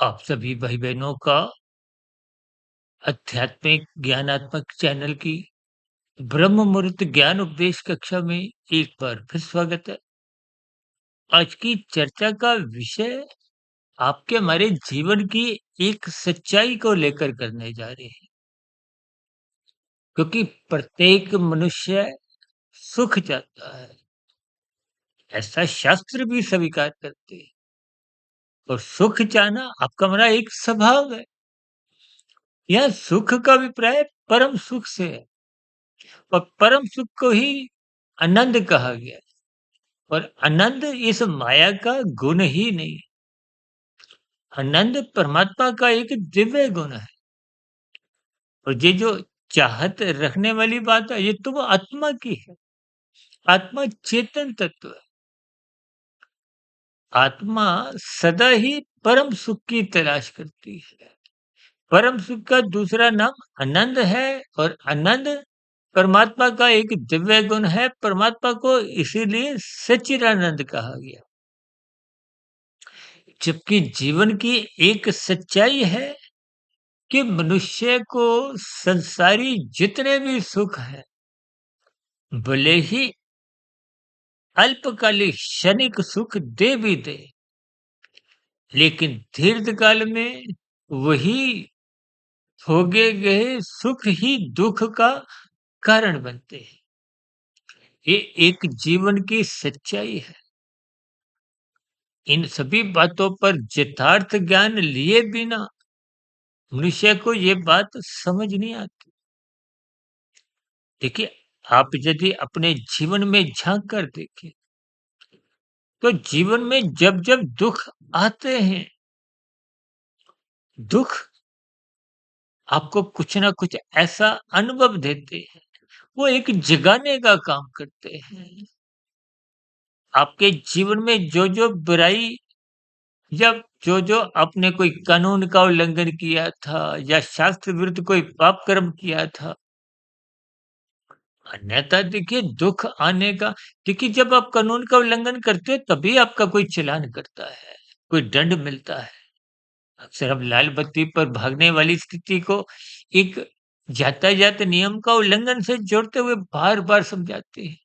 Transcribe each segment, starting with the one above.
आप सभी भाई-बहनों का आध्यात्मिक ज्ञानात्मक चैनल की ब्रह्म मुहूर्त ज्ञान उपदेश कक्षा में एक बार फिर स्वागत है। आज की चर्चा का विषय आपके हमारे जीवन की एक सच्चाई को लेकर करने जा रहे हैं, क्योंकि प्रत्येक मनुष्य सुख चाहता है, ऐसा शास्त्र भी स्वीकार करते हैं और सुख चाहना आपका हमारा एक स्वभाव है। यह सुख का अभिप्राय परम सुख से है और परम सुख को ही आनंद कहा गया है। और आनंद इस माया का गुण ही नहीं, आनंद परमात्मा का एक दिव्य गुण है। और ये जो चाहत रखने वाली बात है, ये तो वो आत्मा की है। आत्मा चेतन तत्व है। आत्मा सदा ही परम सुख की तलाश करती है। परम सुख का दूसरा नाम आनंद है और आनंद परमात्मा का एक दिव्य गुण है। परमात्मा को इसीलिए सच्चिदानंद कहा गया। जबकि जीवन की एक सच्चाई है कि मनुष्य को संसारी जितने भी सुख हैं, भले ही अल्पकालिक क्षणिक सुख दे भी दे, लेकिन दीर्घकाल में वही भोगे गए सुख ही दुख का कारण बनते हैं। ये एक जीवन की सच्चाई है। इन सभी बातों पर यथार्थ ज्ञान लिए बिना मनुष्य को ये बात समझ नहीं आती। देखिए, आप यदि अपने जीवन में झांक कर देखें, तो जीवन में जब-जब दुख आते हैं, दुख आपको कुछ ना कुछ ऐसा अनुभव देते हैं, वो एक जगाने का काम करते हैं। आपके जीवन में जो-जो बुराई या जो-जो आपने कोई कानून का उल्लंघन किया था या शास्त्र विरुद्ध कोई पाप कर्म किया था, अन्यथा देखिए दुःख आने का, देखिए जब आप कानून का उल्लंघन करते हो तभी आपका कोई चालान करता है, कोई दंड मिलता है। अक्सर हम लाल बत्ती पर भागने वाली स्थिति को एक यातायात नियम का उल्लंघन से जोड़ते हुए बार-बार समझाते हैं।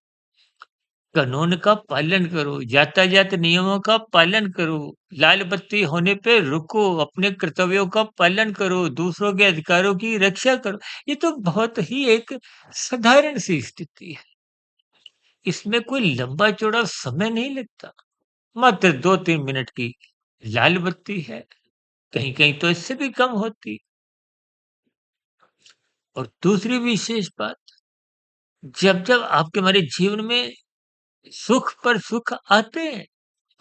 कानून का पालन करो, यातायात नियमों का पालन करो, लाल बत्ती होने पे रुको, अपने कर्तव्यों का पालन करो, दूसरों के अधिकारों की रक्षा करो। ये तो बहुत ही एक साधारण सी स्थिति है। इसमें कोई लंबा-चौड़ा समय नहीं लगता। मात्र 2-3 मिनट की लाल बत्ती है, कहीं-कहीं तो इससे भी कम होती। और दूसरी विशेष बात, जब-जब आपके हमारे जीवन में सुख पर सुख आते हैं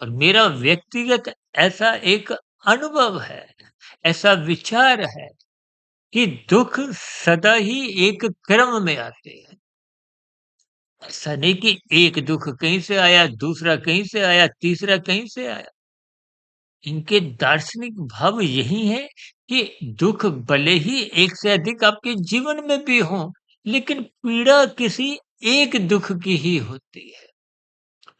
और मेरा व्यक्तिगत ऐसा एक अनुभव है, ऐसा विचार है कि दुःख सदा ही एक क्रम में आते हैं। ऐसा नहीं कि एक दुःख कहीं से आया, दूसरा कहीं से आया, तीसरा कहीं से आया। इनके दार्शनिक भाव यही है कि दुःख भले ही एक से अधिक आपके जीवन में भी हो, लेकिन पीड़ा किसी एक दुःख की ही होती है।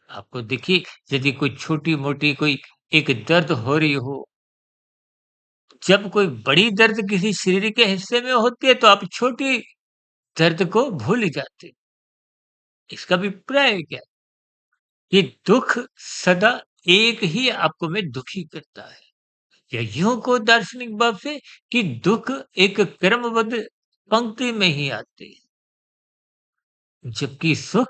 आपको देखिए, यदि कोई छोटी-मोटी कोई एक दर्द हो रही हो, जब कोई बड़ी दर्द किसी शरीर के हिस्से में होती है, तो आप छोटी दर्द को भूल जाते हैं। इसका अभिप्राय क्या है? कि दुःख सदा एक ही आपको में दुखी करता है। या यूँ को दार्शनिक भाव से कि दुःख एक क्रमबद्ध पंक्ति में ही आते हैं, जबकि सुख,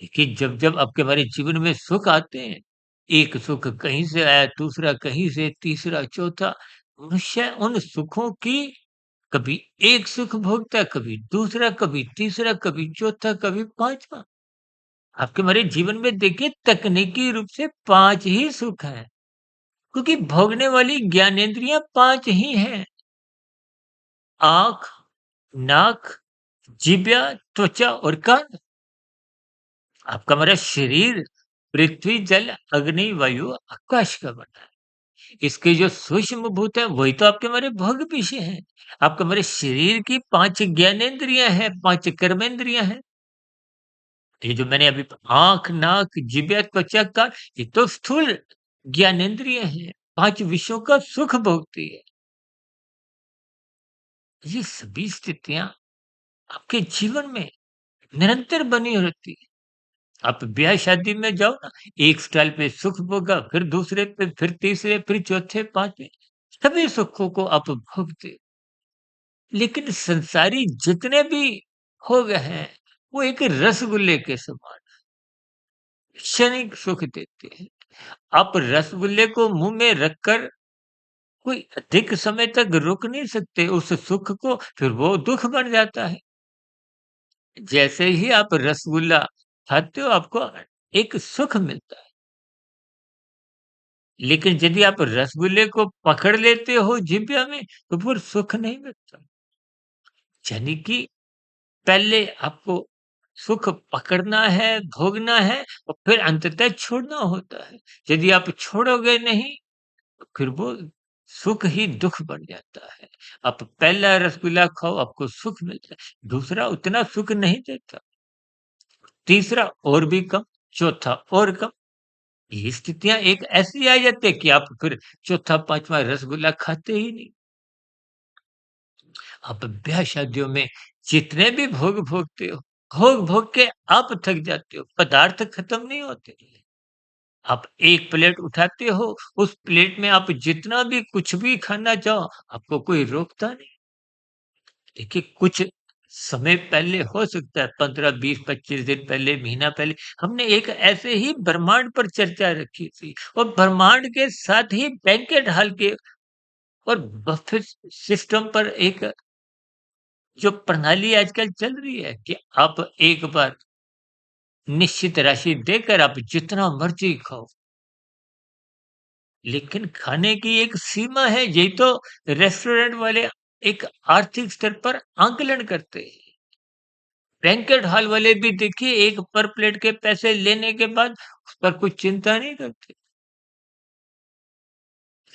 देखिए जब-जब आपके हमारे जीवन में सुख आते हैं, एक सुख कहीं से आया, दूसरा कहीं से, तीसरा, चौथा, मनुष्य उन सुखों की कभी एक सुख भोगता है, कभी दूसरा, कभी तीसरा, कभी चौथा, कभी पाँचवाँ। आपके हमारे जीवन में देखिए तकनीकी रूप से 5 ही सुख हैं, क्योंकि भोगने वाली ज्ञानेंद्रियाँ 5 ही हैं। आँख, नाक, जिह्वा, त्वचा और कान। आपका हमारा शरीर पृथ्वी, जल, अग्नि, वायु, आकाश का बना है। इसके जो सूक्ष्म भूत है वही तो आपके हमारे भोग विषय हैं। आपके हमारे शरीर की 5 ज्ञानेंद्रियाँ हैं, 5 कर्मेंद्रियाँ हैं। ये जो मैंने अभी आँख, नाक, जिह्वा, त्वचा, कान, ये तो स्थूल ज्ञानेंद्रिय हैं। 5 विषयों का सुख भोगती है। ये सभी स्थितियाँ आपके जीवन में निरंतर बनी रहती है। आप ब्याह-शादी में जाओ ना, एक स्टाइल पे सुख भोगा, फिर दूसरे पे, फिर तीसरे, फिर चौथे, 5वें, सभी सुखों को आप भोगते हो। लेकिन संसारी जितने भी भोग हैं, वो एक रसगुल्ले के समान क्षणिक सुख देते हैं। आप रसगुल्ले को मुँह में रखकर कोई अधिक समय तक रुक नहीं सकते उस सुख को, फिर वो दुःख बन जाता है। जैसे ही आप रसगुल्ला खाते हो, आपको एक सुख मिलता है। लेकिन यदि आप रसगुल्ले को पकड़ लेते हो जिह्वा में, तो फिर सुख नहीं मिलता। यानी कि पहले आपको सुख पकड़ना है, भोगना है और फिर अंततः छोड़ना होता है। यदि आप छोड़ोगे नहीं, तो फिर वो सुख ही दुःख बन जाता है। आप पहला रसगुल्ला खाओ, आपको सुख मिलता है, दूसरा उतना सुख नहीं देता, तीसरा और भी कम, चौथा और कम। ये स्थितियाँ एक ऐसी आ जाती है कि आप फिर चौथा, 5वाँ रसगुल्ला खाते ही नहीं। आप ब्याह-शादियों में जितने भी भोग भोगते हो, भोग-भोग के आप थक जाते हो, पदार्थ खत्म नहीं होते। आप एक प्लेट उठाते हो, उस प्लेट में आप जितना भी कुछ भी खाना चाहो, आपको कोई रोकता नहीं। देखिए, कुछ समय पहले हो सकता है 15, 20, 25 दिन पहले, महीना पहले, हमने एक ऐसे ही ब्रह्मांड पर चर्चा रखी थी और ब्रह्मांड के साथ ही बैंकेट हॉल के और बफे सिस्टम पर एक जो प्रणाली आजकल चल रही है कि आप एक बार निश्चित राशि देकर आप जितना मर्ज़ी खाओ। लेकिन खाने की एक सीमा है, यही तो रेस्टोरेंट वाले एक आर्थिक स्तर पर आकलन करते हैं। बैंकेट हॉल वाले भी देखिए एक पर प्लेट के पैसे लेने के बाद उस पर कुछ चिंता नहीं करते।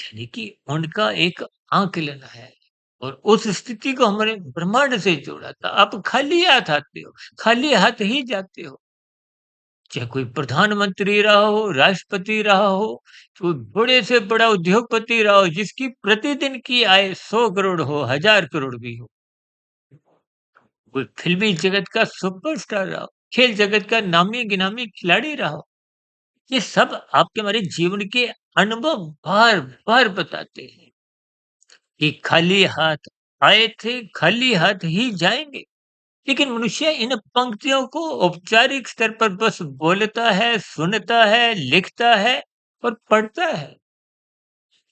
यानी कि उनका एक आकलन है और उस स्थिति को हमारे ब्रह्मांड से जोड़ा था। आप खाली हाथ आते हो, खाली हाथ ही जाते हो। चाहे कोई प्रधानमंत्री रहा हो, राष्ट्रपति रहा हो, तो बड़े से बड़ा उद्योगपति रहा हो, जिसकी प्रतिदिन की आय 100 करोड़ हो, 1000 करोड़ भी हो। कोई फ़िल्मी जगत का सुपरस्टार रहा हो, खेल जगत का नामी-गिनामी खिलाड़ी रहा हो। ये सब आपके हमारे जीवन के अनुभव बार-बार बताते हैं कि खाली हाथ आए थे, खाली हाथ ही जाएँगे। लेकिन मनुष्य इन पंक्तियों को औपचारिक स्तर पर बस बोलता है, सुनता है, लिखता है और पढ़ता है।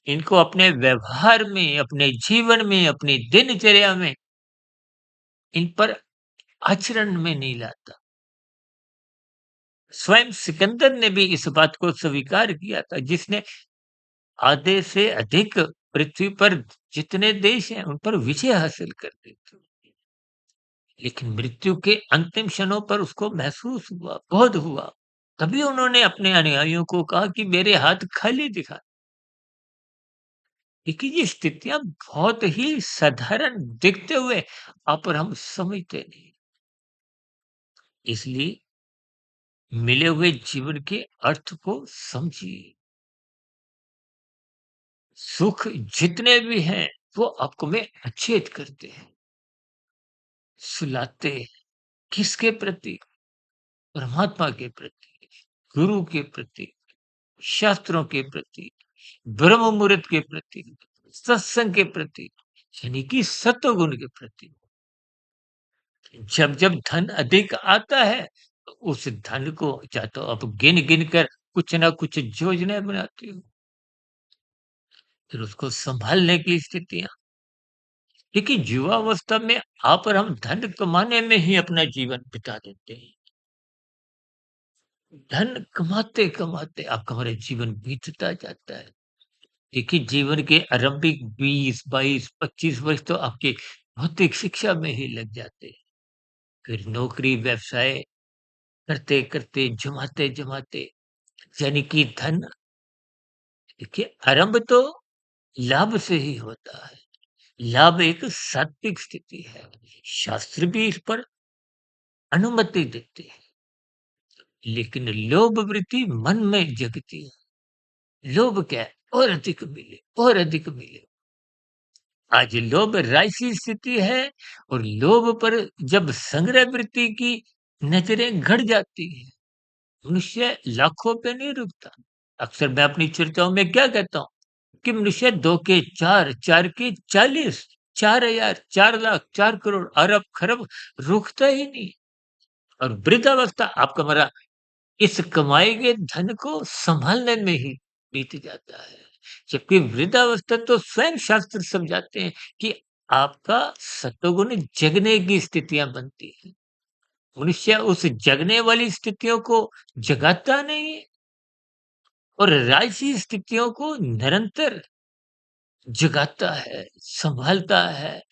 इनको अपने व्यवहार में, अपने जीवन में, अपनी दिनचर्या में इन पर आचरण में नहीं लाता। स्वयं सिकंदर ने भी इस बात को स्वीकार किया था, जिसने आधे से अधिक पृथ्वी पर जितने देश हैं, उन पर विजय हासिल कर दी थी। लेकिन मृत्यु के अंतिम क्षणों पर उसको महसूस हुआ, बोध हुआ। तभी उन्होंने अपने अनुयायियों को कहा कि मेरे हाथ खाली दिखा। देखिए ये स्थितियाँ बहुत ही साधारण दिखते हुए पर हम समझते नहीं। इसलिए मिले हुए जीवन के अर्थ को समझिए। सुख जितने भी हैं, वो आपको में अचेत करते हैं, सुलाते हैं। किसके प्रति? परमात्मा के प्रति, गुरु के प्रति, शास्त्रों के प्रति, ब्रह्म मुहूर्त के प्रति, सत्संग के प्रति, यानी कि सत्व गुण के प्रति। जब धन अधिक आता है, तो उस धन को या तो आप गिन-गिन कर कुछ ना कुछ योजनाएँ बनाते हो, फिर उसको सँभालने की स्थितियाँ। देखिए युवावस्था में आप और हम धन कमाने में ही अपना जीवन बिता देते हैं। धन कमाते-कमाते आपका हमारा जीवन बीतता जाता है। देखिए जीवन के आरंभिक 20, 22, 25 वर्ष तो आपके भौतिक शिक्षा में ही लग जाते हैं। फिर नौकरी, व्यवसाय करते-करते, जमाते-जमाते यानी कि धन देखिए आरंभ तो लाभ से ही होता है। लाभ एक सात्विक स्थिति है। शास्त्र भी इस पर अनुमति देते हैं। लेकिन लोभ वृत्ति मन में जगती है। लोभ क्या है? और अधिक मिले और अधिक मिले। आज लोभ राशि स्थिति है और लोभ पर जब संग्रह वृत्ति की नजरें गड़ जाती हैं, मनुष्य लाखों पे नहीं रुकता। अक्सर मैं अपनी चर्चाओं में क्या कहता हूँ कि मनुष्य 2 के 4, 4 के 40, 4,000, 4 लाख, 4 करोड़, अरब, खरब रुकता ही नहीं। और वृद्धावस्था आपका हमारा इस कमाए गए धन को संभालने में ही बीत जाता है। जबकि वृद्धावस्था तो स्वयं शास्त्र समझाते हैं कि आपका सतोगुण जगने की स्थितियाँ बनती हैं। मनुष्य उस जगने वाली स्थितियों को जगाता नहीं है और राजसी स्थितियों को निरंतर जगाता है, संभालता है।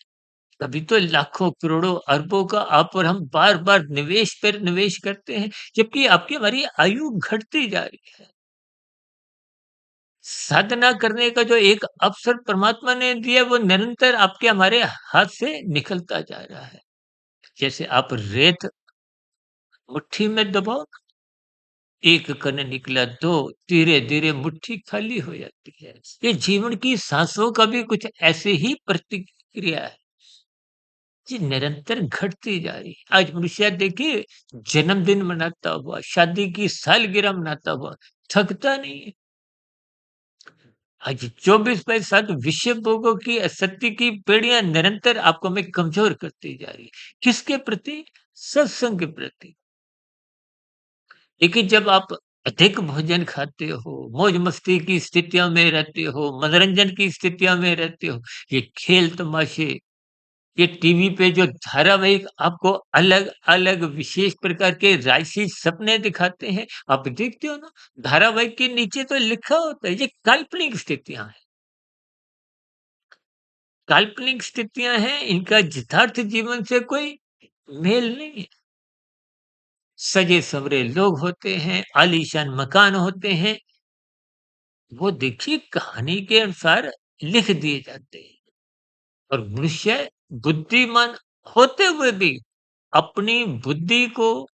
तभी तो लाखों, करोड़ों, अरबों का आप और हम बार-बार निवेश पर निवेश करते हैं, जबकि आपकी हमारी आयु घटती जा रही है। साधना करने का जो एक अवसर परमात्मा ने दिया, वो निरंतर आपके हमारे हाथ से निकलता जा रहा है। जैसे आप रेत मुट्ठी में दबाओ, एक कण निकला, 2 धीरे-धीरे मुट्ठी खाली हो जाती है। ये जीवन की साँसों का भी कुछ ऐसे ही प्रतिक्रिया है, जी निरंतर घटती जा रही है। आज मनुष्य देखिए जन्मदिन मनाता हुआ, शादी की सालगिरह मनाता हुआ, थकता नहीं है। आज 24/7 विषय भोगों की असक्ति की बेड़ियां निरंतर आपको हमें कमजोर करती जा रही है। किसके प्रति? सत्संग के प्रति। लेकिन जब आप अधिक भोजन खाते हो, मौज मस्ती की स्थितियों में रहते हो, मनोरंजन की स्थितियों में रहते हो, ये खेल तमाशे, ये टीवी पे जो धारावाहिक आपको अलग-अलग विशेष प्रकार के राशि सपने दिखाते हैं, आप देखते हो ना, धारावाहिक के नीचे तो लिखा होता है, ये काल्पनिक स्थितियाँ हैं। काल्पनिक स्थितियाँ हैं, इनका यथार्थ जीवन से कोई मेल नहीं है। सजे-संवरे लोग होते हैं, आलीशान मकान होते हैं, वो देखिए कहानी के अनुसार लिख दिए जाते हैं और मनुष्य बुद्धिमान होते हुए भी अपनी बुद्धि को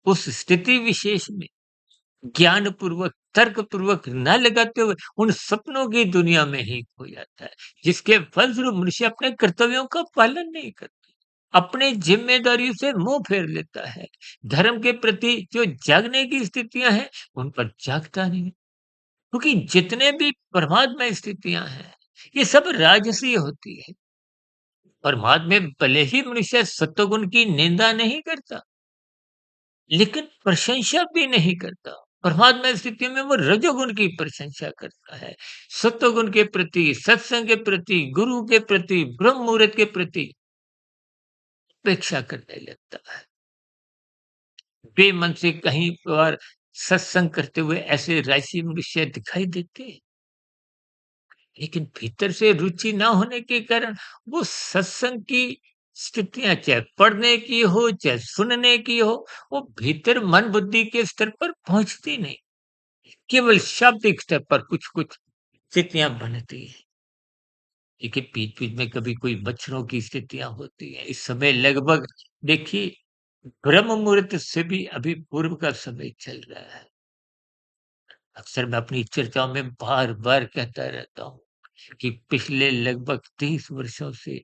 उस स्थिति विशेष में ज्ञान पूर्वक, तर्क पूर्वक न लगाते हुए उन सपनों की दुनिया में ही खो जाता है, जिसके फलस्वरूप मनुष्य अपने कर्तव्यों का पालन नहीं करता, अपनी जिम्मेदारियों से मुंह फेर लेता है, धर्म के प्रति जो जागने की स्थितियां हैं उन पर जागता नहीं, क्योंकि जितने भी परमात्मा स्थितियां हैं ये सब राजसी होती है। परमात्मा में भले ही मनुष्य सत्वगुण की निंदा नहीं करता, लेकिन प्रशंसा भी नहीं करता। परमात्मा स्थिति में वो रजोगुण की प्रशंसा करता है। सत्वगुण के प्रति, सत्संग के प्रति, गुरु के प्रति, ब्रह्म मुहूर्त के प्रति उपेक्षा करने लगता है। बेमन से कहीं पर सत्संग करते हुए ऐसे राशि मनुष्य दिखाई देते हैं। लेकिन भीतर से रुचि ना होने के कारण वो सत्संग की स्थितियाँ चाहे पढ़ने की हो, चाहे सुनने की हो, वो भीतर मन बुद्धि के स्तर पर पहुँचती नहीं। केवल शाब्दिक स्तर पर कुछ-कुछ स्थितियाँ बनती हैं। देखिए बीच-बीच में कभी कोई मच्छरों की स्थितियाँ होती हैं। इस समय लगभग देखिए ब्रह्म मुहूर्त से भी अभी पूर्व का समय चल रहा है। अक्सर मैं अपनी चर्चाओं में बार-बार कहता रहता हूँ कि पिछले लगभग 30 वर्षों से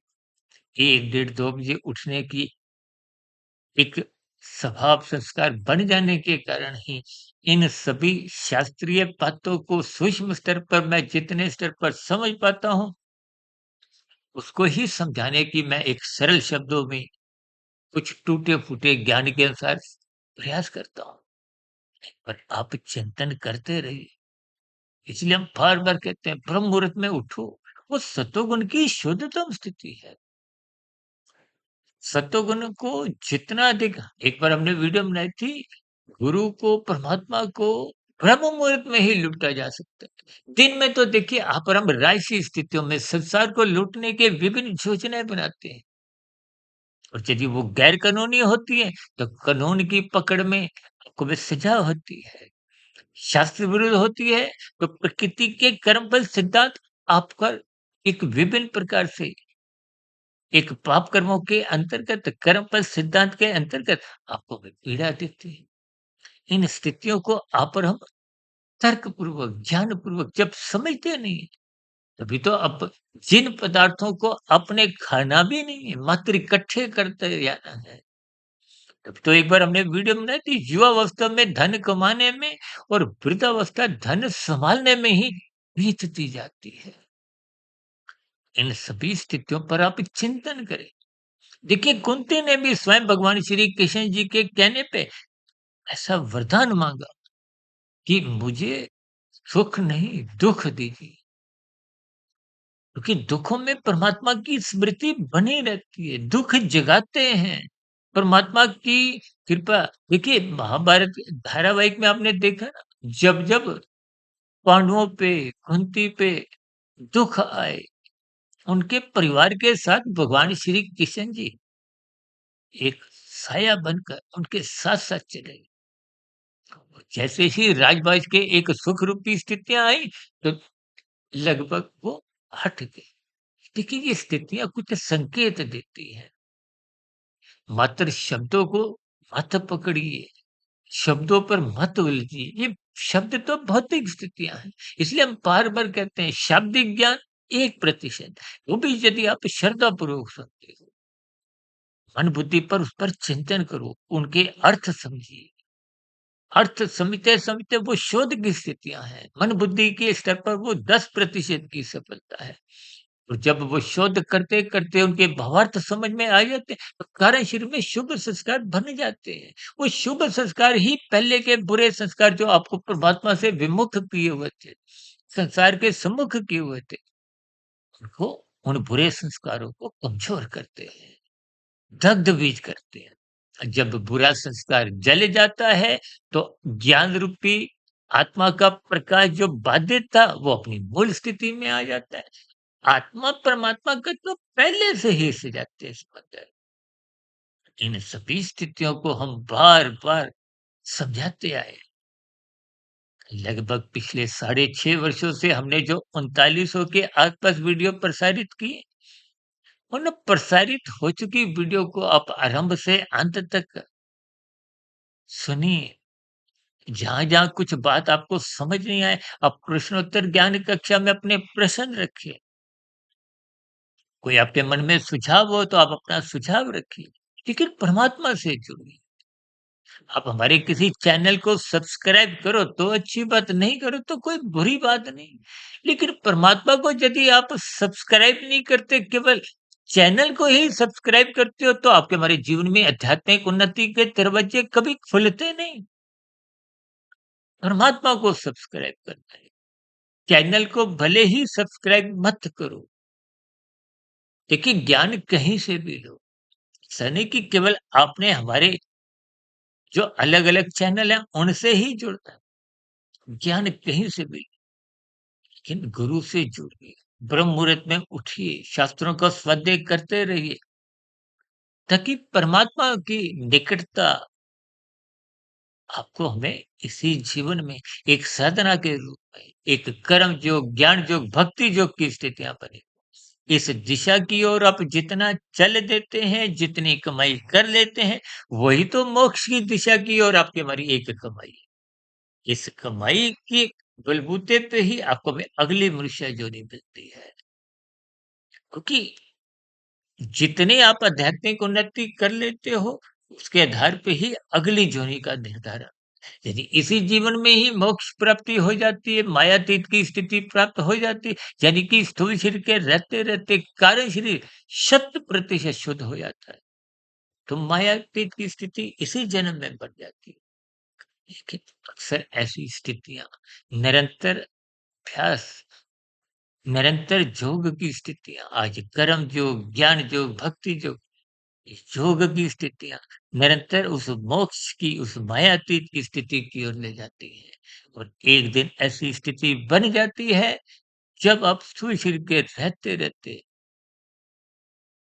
1 डेढ़ 2 बजे उठने की एक स्वभाव संस्कार बन जाने के कारण ही इन सभी शास्त्रीय बातों को सूक्ष्म स्तर पर मैं जितने स्तर पर समझ पाता हूँ, उसको ही समझाने की मैं एक सरल शब्दों में कुछ टूटे-फूटे ज्ञान के अनुसार प्रयास करता हूँ। पर आप चिंतन करते रहिए। इसलिए हम बार-बार कहते हैं ब्रह्म मुहूर्त में उठो। वो सतोगुण की शुद्धतम स्थिति है। सतोगुण को जितना अधिक एक बार हमने वीडियो बनाई थी, गुरु को, परमात्मा को ब्रह्म मुहूर्त में ही लूटा जा सकता है। दिन में तो देखिए आप और हम राजसी स्थितियों में संसार को लूटने के विभिन्न योजनाएँ बनाते हैं और यदि वो गैर कानूनी होती है, तो कानून की पकड़ में आपको भी सज़ा होती है। शास्त्र विरुद्ध होती है, तो प्रकृति के कर्मफल सिद्धांत आपका एक विभिन्न प्रकार से एक पाप कर्मों के अंतर्गत कर्मफल सिद्धांत के अंतर्गत आपको भी पीड़ा देती है। इन स्थितियों को आप और हम तर्कपूर्वक, ज्ञानपूर्वक जब समझते नहीं हैं, तभी तो अब जिन पदार्थों को आपने खाना भी नहीं है, मात्र इकट्ठे करते जाना है। तब तो एक बार हमने वीडियो बनाई थी, युवावस्था में धन कमाने में और वृद्धावस्था धन सँभालने में ही बीतती जाती है। इन सभी स्थितियों पर आप चिंतन करें। देखिए, कुंती ने भी स्वयं भगवान श्री कृष्ण जी के कहने पे ऐसा वरदान माँगा कि मुझे सुख नहीं, दुःख दीजिए। क्योंकि दुखों में परमात्मा की स्मृति बनी रहती है, दुःख जगाते हैं, परमात्मा की कृपा। देखिए, महाभारत धारावाहिक में आपने देखा ना, जब-जब पांडवों पे, कुंती पे दुःख आए, उनके परिवार के साथ भगवान श्री कृष्ण जी एक साया बनकर उनके साथ-साथ चले। जैसे ही राजबाज के एक सुख रूपी स्थितियाँ आई, तो लगभग वो हट गए। देखिए, ये स्थितियाँ कुछ संकेत देती हैं। मात्र शब्दों को मत पकड़िए, शब्दों पर मत उलझिए। ये शब्द तो भौतिक स्थितियाँ हैं। इसलिए हम बार-बार कहते हैं शाब्दिक ज्ञान 1% वो भी यदि आप श्रद्धापूर्वक सुनते हो। मन बुद्धि पर उस पर चिंतन करो, उनके अर्थ समझिए। अर्थ समझते-समझते वो शोध की स्थितियाँ हैं। मन बुद्धि के स्तर पर वो 10% की सफलता है। और जब वो शोध करते-करते उनके भावार्थ समझ में आ जाते हैं, तो कारण शरीर में शुभ संस्कार बन जाते हैं। वो शुभ संस्कार ही पहले के बुरे संस्कार जो आपको परमात्मा से विमुख किए हुए थे, संसार के सम्मुख किए हुए थे, उनको उन बुरे संस्कारों को कमज़ोर करते हैं, दग्ध बीज करते हैं। जब बुरा संस्कार जल जाता है, तो ज्ञान रूपी आत्मा का प्रकाश जो बाधित था, वो अपनी मूल स्थिति में आ जाता है। आत्मा परमात्मा का तो पहले से ही सजाते हैं संबंध है। इन सभी स्थितियों को हम बार-बार समझाते आए। लगभग पिछले 6.5 वर्षों से हमने जो 3900 के आसपास वीडियो प्रसारित किए, उन प्रसारित हो चुकी वीडियो को आप आरंभ से अंत तक सुनिए। जहाँ-जहाँ कुछ बात आपको समझ नहीं आए, आप प्रश्नोत्तर ज्ञान कक्षा में अपने प्रश्न रखिए। कोई आपके मन में सुझाव हो तो आप अपना सुझाव रखिए, लेकिन परमात्मा से जुड़िए। आप हमारे किसी चैनल को सब्सक्राइब करो तो अच्छी बात, नहीं करो तो कोई बुरी बात नहीं। लेकिन परमात्मा को यदि आप सब्सक्राइब नहीं करते, केवल चैनल को ही सब्सक्राइब करते हो, तो आपके हमारे जीवन में आध्यात्मिक उन्नति के दरवाजे कभी खुलते नहीं। परमात्मा को सब्सक्राइब करना है। चैनल को भले ही सब्सक्राइब मत करो। देखिए, ज्ञान कहीं से भी लो। ऐसा नहीं कि केवल आपने हमारे जो अलग-अलग चैनल हैं, उनसे ही जुड़ना है। ज्ञान कहीं से भी, लेकिन गुरु से जुड़िए। ब्रह्म मुहूर्त में उठिए, शास्त्रों का स्वाध्याय करते रहिए, ताकि परमात्मा की निकटता आपको हमें इसी जीवन में एक साधना के रूप में, एक कर्म योग, ज्ञान योग, भक्ति योग की स्थितियाँ बनी। इस दिशा की ओर आप जितना चल देते हैं, जितनी कमाई कर लेते हैं, वही तो मोक्ष की दिशा की ओर आपकी हमारी एक कमाई है। इस कमाई के बलबूते पे ही आपको में अगली मनुष्य योनि मिलती है। क्योंकि जितनी आप आध्यात्मिक उन्नति कर लेते हो, उसके आधार पे ही अगली योनि का निर्धारण। यदि इसी जीवन में ही मोक्ष प्राप्ति हो जाती है, मायातीत की स्थिति प्राप्त हो जाती है, यानी कि स्थूल शरीर के रहते-रहते कारण शरीर 100% शुद्ध हो जाता है, तो मायातीत की स्थिति इसी जन्म में बन जाती है। लेकिन अक्सर ऐसी स्थितियाँ निरंतर अभ्यास, निरंतर योग की स्थितियाँ, आज कर्म योग, ज्ञान योग, भक्ति योग, इस योग की स्थितियाँ निरंतर उस मोक्ष की, उस मायातीत की स्थिति की ओर ले जाती हैं। और एक दिन ऐसी स्थिति बन जाती है, जब आप स्थूल शरीर के रहते-रहते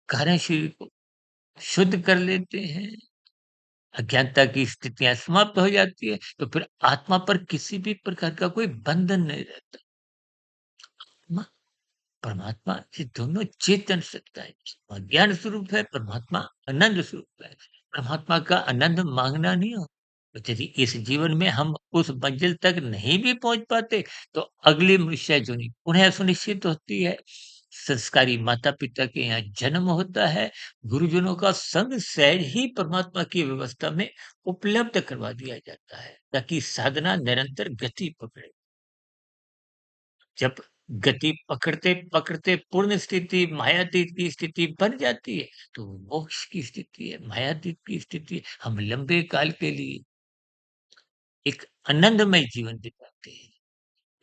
कारण शरीर को शुद्ध कर लेते हैं, अज्ञानता की स्थितियाँ समाप्त हो जाती है, तो फिर आत्मा पर किसी भी प्रकार का कोई बंधन नहीं रहता। आत्मा परमात्मा ये दोनों चेतन सत्ता है। ज्ञान स्वरूप है, परमात्मा आनंद स्वरूप है। परमात्मा का आनंद मांगना नहीं हो, यदि इस जीवन में हम उस मंजिल तक नहीं भी पहुँच पाते, तो अगली मनुष्य जोनि पुनः सुनिश्चित होती है। संस्कारी माता-पिता के यहाँ जन्म होता है, गुरुजनों का संग सहज ही परमात्मा की व्यवस्था में उपलब्ध करवा दिया जाता है, ताकि साधना निरंतर गति पकड़े। जब गति पकड़ते-पकड़ते पूर्ण स्थिति मायातीत की स्थिति बन जाती है, तो वो मोक्ष की स्थिति है, मायातीत की स्थिति है। हम लंबे काल के लिए एक आनंदमय जीवन बिताते हैं।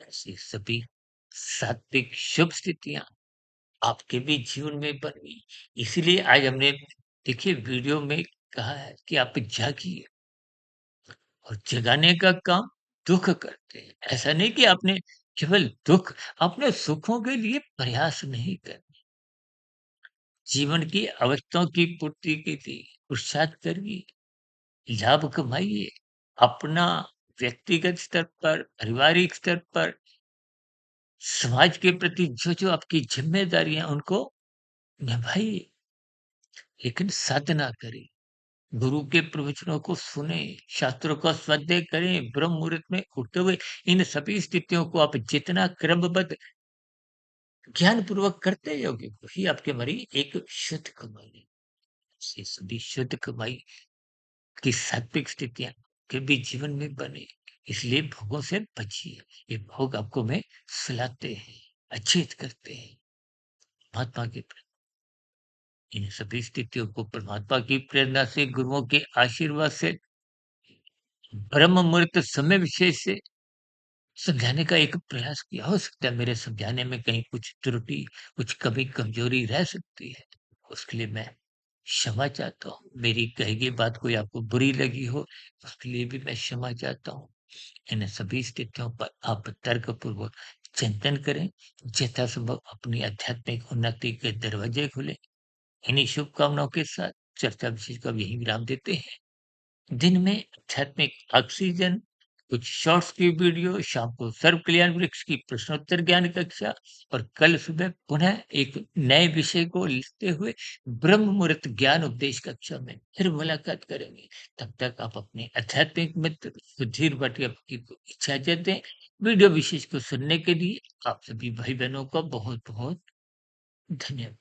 ऐसी सभी सात्विक शुभ स्थितियाँ आपके भी जीवन में बनी। इसीलिए आज हमने देखिए वीडियो में कहा है कि आप जागिए और जगाने का काम दुःख करते हैं। ऐसा नहीं कि आपने केवल दुःख अपने सुखों के लिए प्रयास नहीं करना। जीवन की आवश्यकताओं की पूर्ति के लिए पुरुषार्थ करिए, लाभ कमाइए। अपना व्यक्तिगत स्तर पर, पारिवारिक स्तर पर समाज के प्रति जो-जो आपकी ज़िम्मेदारियाँ उनको निभाइए, लेकिन साधना करें, गुरु के प्रवचनों को सुनें, शास्त्रों का स्वाध्याय करें, ब्रह्म मुहूर्त में उठते हुए इन सभी स्थितियों को आप जितना क्रमबद्ध ज्ञानपूर्वक करते जाओगे, वही आपके हमारी एक शुद्ध कमाई है। ये सभी शुद्ध कमाई की सात्विक स्थितियाँ कभी जीवन में बने, इसलिए भोगों से बचिए। ये भोग आपको में सुलाते हैं, अचेत करते हैं। महात्मा के इन सभी स्थितियों को परमात्मा की प्रेरणा से, गुरुओं के आशीर्वाद से, ब्रह्म मुहूर्त समय विशेष से समझाने का एक प्रयास किया। हो सकता है मेरे समझाने में कहीं कुछ त्रुटि, कुछ कमी कमजोरी रह सकती है। उसके लिए मैं क्षमा चाहता हूँ। मेरी कही गई बात कोई आपको बुरी लगी हो, उसके लिए भी मैं क्षमा चाहता हूँ। इन सभी स्थितियों पर आप तर्कपूर्वक चिंतन करें, यथासंभव अपनी आध्यात्मिक उन्नति के दरवाजे खोलें। इन्हीं शुभकामनाओं के साथ चर्चा विशेष का यहीं विराम देते हैं। दिन में आध्यात्मिक ऑक्सीजन, कुछ शॉर्ट्स की वीडियो, शाम को सर्व कल्याण वृक्ष की प्रश्नोत्तर ज्ञान कक्षा और कल सुबह पुनः एक नए विषय को लेते हुए ब्रह्म मुहूर्त ज्ञान उपदेश कक्षा में फिर मुलाकात करेंगे। तब तक आप अपने आध्यात्मिक मित्र सुधीर भाटिया को इजाजत दें। वीडियो विशेष को सुनने के लिए आप सभी भाई बहनों का बहुत बहुत धन्यवाद।